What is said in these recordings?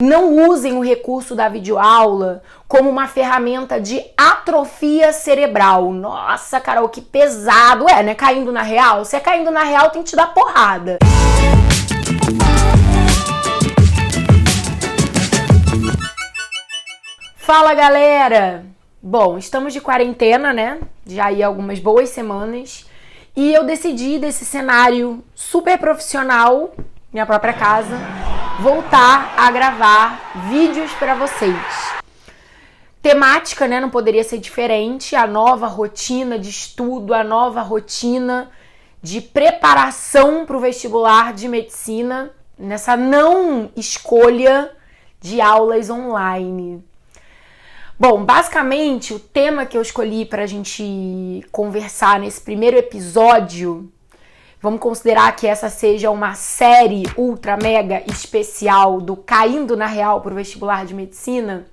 Não usem o recurso da videoaula como uma ferramenta de atrofia cerebral. Nossa, Carol, que pesado. Né? Caindo na real? Se é caindo na real, tem que te dar porrada. Fala, galera! Bom, estamos de quarentena, né? Já há algumas boas semanas. E eu decidi, desse cenário super profissional, minha própria casa, voltar a gravar vídeos para vocês. Temática, né? Não poderia ser diferente. A nova rotina de estudo, a nova rotina de preparação para o vestibular de medicina, nessa não escolha de aulas online. Bom, basicamente, o tema que eu escolhi para a gente conversar nesse primeiro episódio, vamos considerar que essa seja uma série ultra mega especial do Caindo na Real para o vestibular de medicina.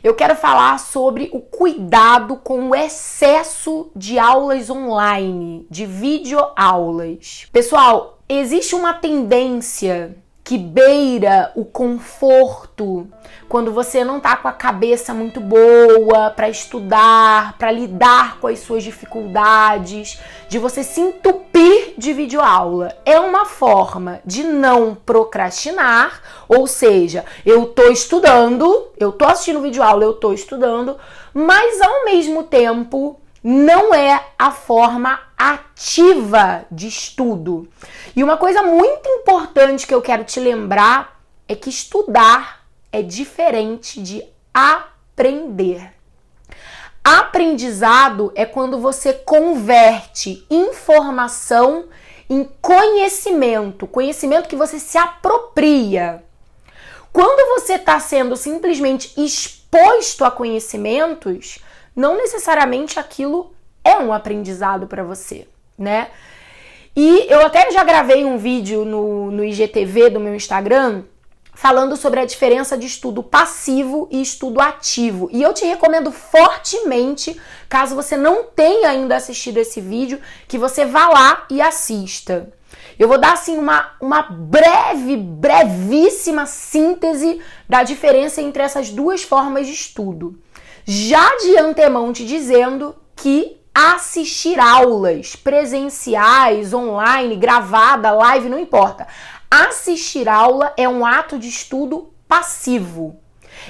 Eu quero falar sobre o cuidado com o excesso de aulas online, de videoaulas. Pessoal, existe uma tendência que beira o conforto quando você não tá com a cabeça muito boa para estudar, para lidar com as suas dificuldades, de você se entupir de videoaula. É uma forma de não procrastinar, ou seja, eu tô estudando, eu tô assistindo videoaula, eu tô estudando, mas ao mesmo tempo não é a forma ativa de estudo. E uma coisa muito importante que eu quero te lembrar é que estudar é diferente de aprender. Aprendizado é quando você converte informação em conhecimento, conhecimento que você se apropria. Quando você está sendo simplesmente exposto a conhecimentos, não necessariamente aquilo é um aprendizado para você, né? E eu até já gravei um vídeo no IGTV do meu Instagram falando sobre a diferença de estudo passivo e estudo ativo. E eu te recomendo fortemente, caso você não tenha ainda assistido esse vídeo, que você vá lá e assista. Eu vou dar assim uma brevíssima síntese da diferença entre essas duas formas de estudo. Já de antemão te dizendo que assistir aulas presenciais, online, gravada, live, não importa. Assistir aula é um ato de estudo passivo.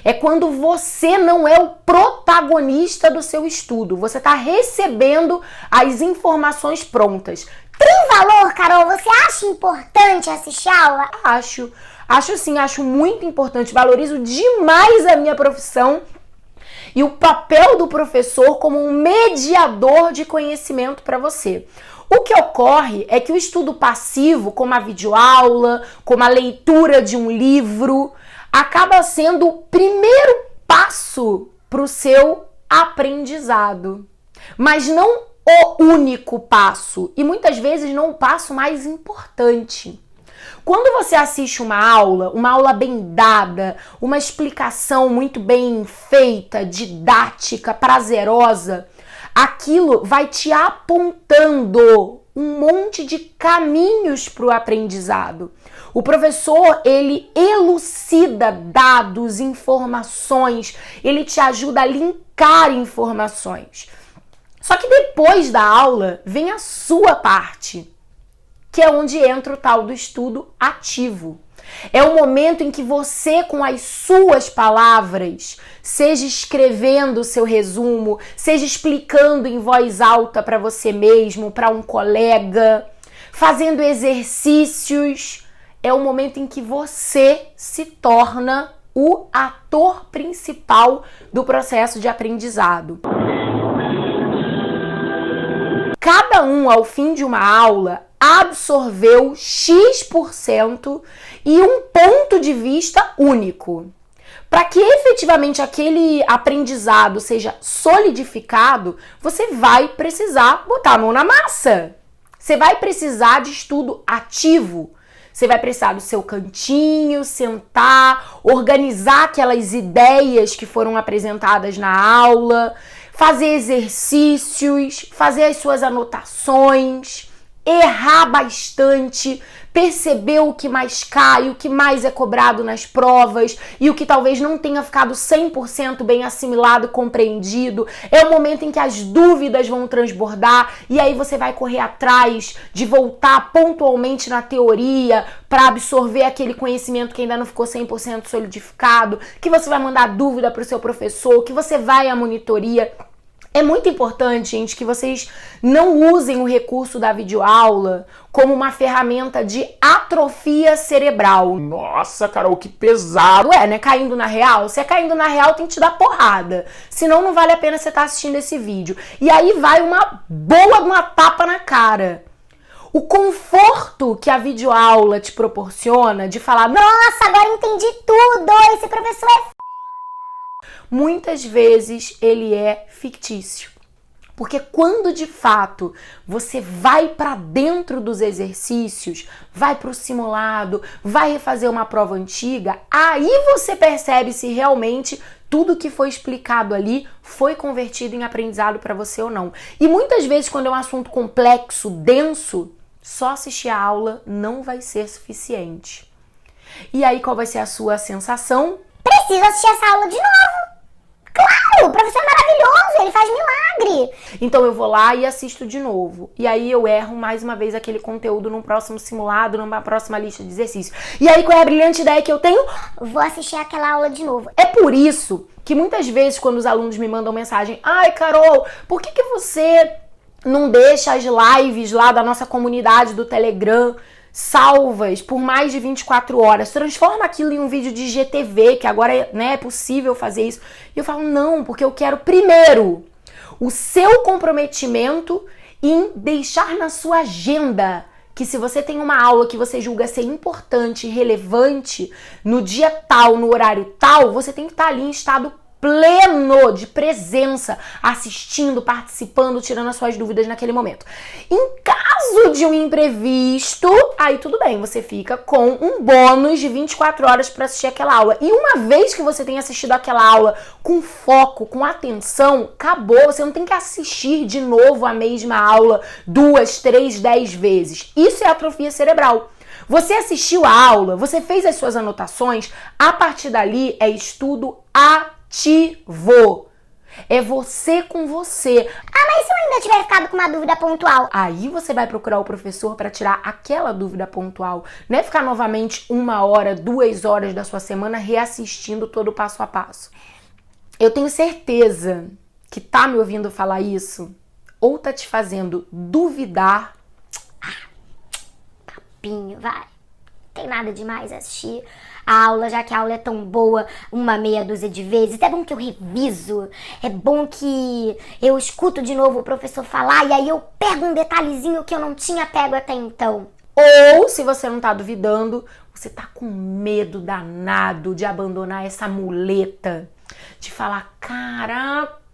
É quando você não é o protagonista do seu estudo. Você está recebendo as informações prontas. Tem valor, Carol? Você acha importante assistir aula? Acho sim, acho muito importante. Valorizo demais a minha profissão e o papel do professor como um mediador de conhecimento para você. O que ocorre é que o estudo passivo, como a videoaula, como a leitura de um livro, acaba sendo o primeiro passo para o seu aprendizado, mas não o único passo e muitas vezes não o passo mais importante. Quando você assiste uma aula bem dada, uma explicação muito bem feita, didática, prazerosa, aquilo vai te apontando um monte de caminhos para o aprendizado. O professor, ele elucida dados, informações, ele te ajuda a linkar informações. Só que depois da aula vem a sua parte, que é onde entra o tal do estudo ativo. É o momento em que você, com as suas palavras, seja escrevendo o seu resumo, seja explicando em voz alta para você mesmo, para um colega, fazendo exercícios, é o momento em que você se torna o ator principal do processo de aprendizado. Cada um, ao fim de uma aula, absorveu X% e um ponto de vista único. Para que efetivamente aquele aprendizado seja solidificado, você vai precisar botar a mão na massa. Você vai precisar de estudo ativo. Você vai precisar do seu cantinho, sentar, organizar aquelas ideias que foram apresentadas na aula, fazer exercícios, fazer as suas anotações. errar bastante, perceber o que mais cai, o que mais é cobrado nas provas e o que talvez não tenha ficado 100% bem assimilado, compreendido. É o momento em que as dúvidas vão transbordar e aí você vai correr atrás de voltar pontualmente na teoria para absorver aquele conhecimento que ainda não ficou 100% solidificado, que você vai mandar dúvida para o seu professor, que você vai à monitoria. É muito importante, gente, que vocês não usem o recurso da videoaula como uma ferramenta de atrofia cerebral. Nossa, Carol, que pesado! Ué, né? Caindo na real? Se é caindo na real, tem que te dar porrada. Senão não vale a pena você estar assistindo esse vídeo. E aí vai uma boa de uma tapa na cara. O conforto que a videoaula te proporciona de falar, nossa, agora entendi tudo, esse professor é muitas vezes ele é fictício. Porque quando de fato você vai para dentro dos exercícios, vai para o simulado, vai refazer uma prova antiga, aí você percebe se realmente tudo que foi explicado ali foi convertido em aprendizado para você ou não. E muitas vezes quando é um assunto complexo, denso, só assistir a aula não vai ser suficiente. E aí qual vai ser a sua sensação? Preciso assistir essa aula de novo. Claro, o professor é maravilhoso, ele faz milagre. Então eu vou lá e assisto de novo. E aí eu erro mais uma vez aquele conteúdo num próximo simulado, numa próxima lista de exercícios. E aí qual é a brilhante ideia que eu tenho? Vou assistir aquela aula de novo. É por isso que muitas vezes quando os alunos me mandam mensagem, ai Carol, por que você não deixa as lives lá da nossa comunidade do Telegram salvas por mais de 24 horas, transforma aquilo em um vídeo de IGTV, que agora é possível fazer isso. E eu falo, não, porque eu quero primeiro o seu comprometimento em deixar na sua agenda que se você tem uma aula que você julga ser importante e relevante, no dia tal, no horário tal, você tem que estar ali em estado pleno de presença, assistindo, participando, tirando as suas dúvidas naquele momento. Em caso de um imprevisto, aí tudo bem, você fica com um bônus de 24 horas para assistir aquela aula. E uma vez que você tenha assistido aquela aula com foco, com atenção, acabou. Você não tem que assistir de novo a mesma aula 2, 3, 10 vezes. Isso é atrofia cerebral. Você assistiu a aula, você fez as suas anotações, a partir dali é estudo ativo. É você com você. Ah, mas se eu ainda tiver ficado com uma dúvida pontual? Aí você vai procurar o professor para tirar aquela dúvida pontual. Não é ficar novamente 1 hora, 2 horas da sua semana reassistindo todo o passo a passo. Eu tenho certeza que tá me ouvindo falar isso ou tá te fazendo duvidar. Papinho, vai. Não tem nada demais assistir a aula, já que a aula é tão boa, uma meia dúzia de vezes. É bom que eu reviso, é bom que eu escuto de novo o professor falar e aí eu pego um detalhezinho que eu não tinha pego até então. Ou, se você não tá duvidando, você tá com medo danado de abandonar essa muleta, de falar, caraca,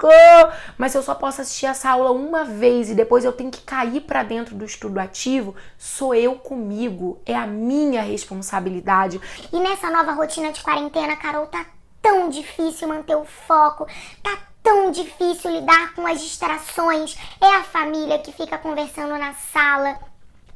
mas eu só posso assistir essa aula uma vez e depois eu tenho que cair pra dentro do estudo ativo. Sou eu comigo, é a minha responsabilidade. E nessa nova rotina de quarentena, Carol, tá tão difícil manter o foco, tá tão difícil lidar com as distrações. É a família que fica conversando na sala,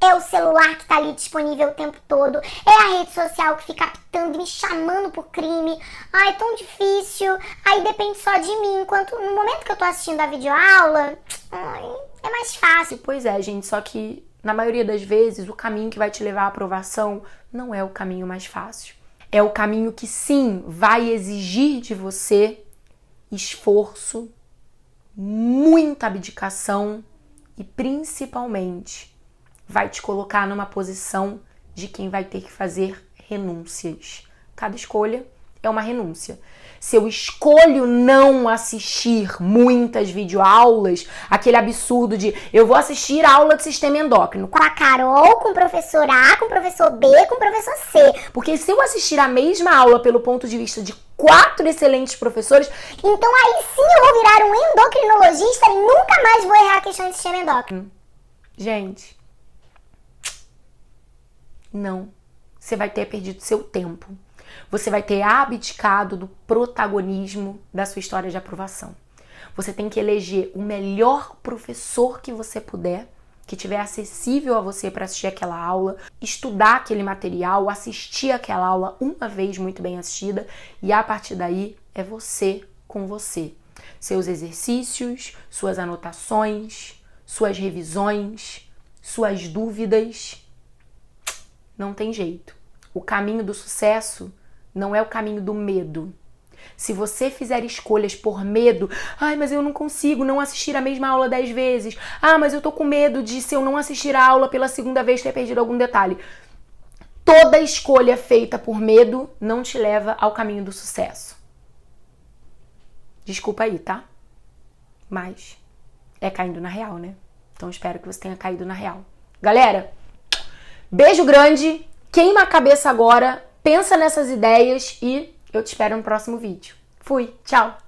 é o celular que tá ali disponível o tempo todo, é a rede social que fica apitando e me chamando por crime. Ai, é tão difícil. Aí depende só de mim, enquanto no momento que eu tô assistindo a videoaula, é mais fácil. Pois é, gente, só que na maioria das vezes o caminho que vai te levar à aprovação não é o caminho mais fácil. É o caminho que sim, vai exigir de você esforço, muita abdicação e principalmente vai te colocar numa posição de quem vai ter que fazer renúncias. Cada escolha é uma renúncia. Se eu escolho não assistir muitas videoaulas, aquele absurdo de eu vou assistir a aula de sistema endócrino com a Carol, com o professor A, com o professor B, com o professor C. Porque se eu assistir a mesma aula pelo ponto de vista de 4 excelentes professores, então aí sim eu vou virar um endocrinologista e nunca mais vou errar a questão de sistema endócrino. Gente, não. Você vai ter perdido seu tempo. Você vai ter abdicado do protagonismo da sua história de aprovação. Você tem que eleger o melhor professor que você puder que tiver acessível a você para assistir aquela aula, estudar aquele material, assistir aquela aula uma vez muito bem assistida e a partir daí é você com você. Seus exercícios, suas anotações, suas revisões, suas dúvidas. Não tem jeito. O caminho do sucesso não é o caminho do medo. Se você fizer escolhas por medo, ai, mas eu não consigo não assistir a mesma aula 10 vezes. Ah, mas eu tô com medo de, se eu não assistir a aula pela segunda vez, ter perdido algum detalhe. Toda escolha feita por medo não te leva ao caminho do sucesso. Desculpa aí, tá? Mas é caindo na real, né? Então espero que você tenha caído na real. Galera, beijo grande, queima a cabeça agora, pensa nessas ideias e eu te espero no próximo vídeo. Fui, tchau!